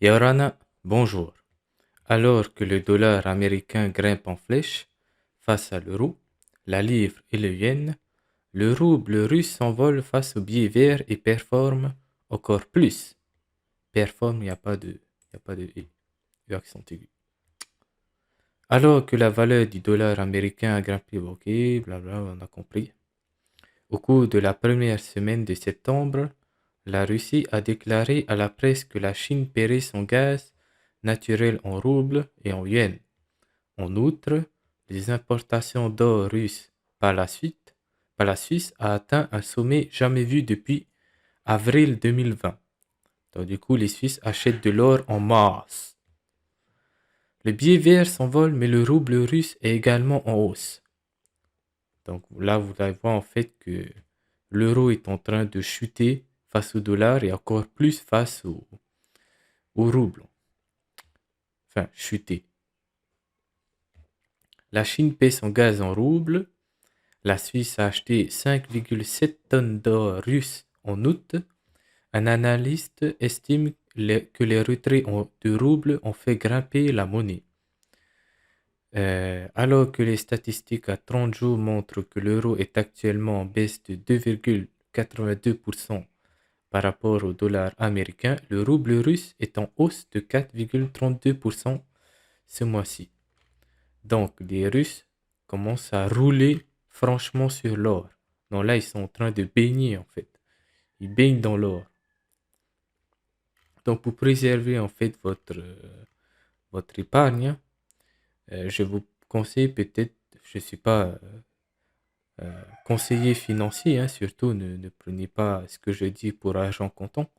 Yorana, bonjour. Alors que le dollar américain grimpe en flèche face à l'euro, la livre et le yen, le rouble russe s'envole face au billet vert et performe encore plus. Performe, il n'y a pas de accent aigu. Alors que la valeur du dollar américain a grimpé, ok, blabla, on a compris. Au cours de la première semaine de septembre, la Russie a déclaré à la presse que la Chine paierait son gaz naturel en roubles et en yuan. En outre, les importations d'or russe par la Suisse a atteint un sommet jamais vu depuis avril 2020. Donc, du coup, les Suisses achètent de l'or en masse. Le billet vert s'envole, mais le rouble russe est également en hausse. Donc là, vous allez voir en fait que l'euro est en train de chuter face au dollar et encore plus face au rouble. Enfin, chuter. La Chine paie son gaz en rouble. La Suisse a acheté 5,7 tonnes d'or russe en août. Un analyste estime que les retraits de rouble ont fait grimper la monnaie. Alors que les statistiques à 30 jours montrent que l'euro est actuellement en baisse de 2,82% par rapport au dollar américain, le rouble russe est en hausse de 4,32% ce mois-ci. Donc les Russes commencent à rouler franchement sur l'or. Donc là, ils sont en train de baigner en fait. Ils baignent dans l'or. Donc pour préserver en fait votre épargne, je vous conseille peut-être, je ne suis pas conseiller financier, hein, surtout ne prenez pas ce que je dis pour argent comptant.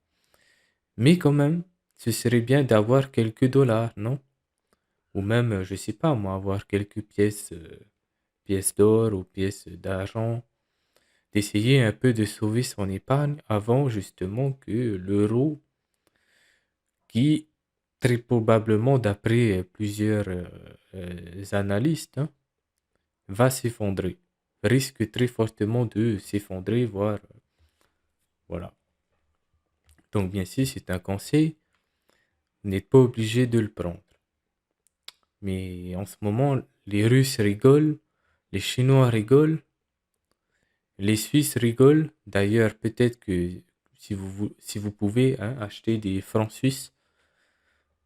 Mais quand même, ce serait bien d'avoir quelques dollars, non? Ou même, je sais pas moi, avoir quelques pièces d'or ou pièces d'argent. D'essayer un peu de sauver son épargne avant justement que l'euro, qui très probablement d'après plusieurs analystes, hein, va s'effondrer. Risque très fortement de s'effondrer, voire voilà. Donc bien sûr, c'est un conseil, vous n'êtes pas obligé de le prendre. Mais en ce moment, les Russes rigolent, les Chinois rigolent, les Suisses rigolent. D'ailleurs, peut-être que si vous pouvez hein, acheter des francs suisses,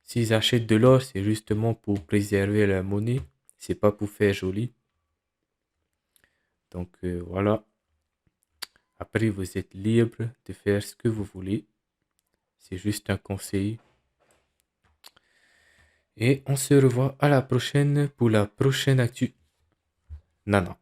s'ils achètent de l'or, c'est justement pour préserver la monnaie. C'est pas pour faire joli. Donc voilà. Après, vous êtes libre de faire ce que vous voulez. C'est juste un conseil. Et on se revoit à la prochaine pour la prochaine actu. Nana.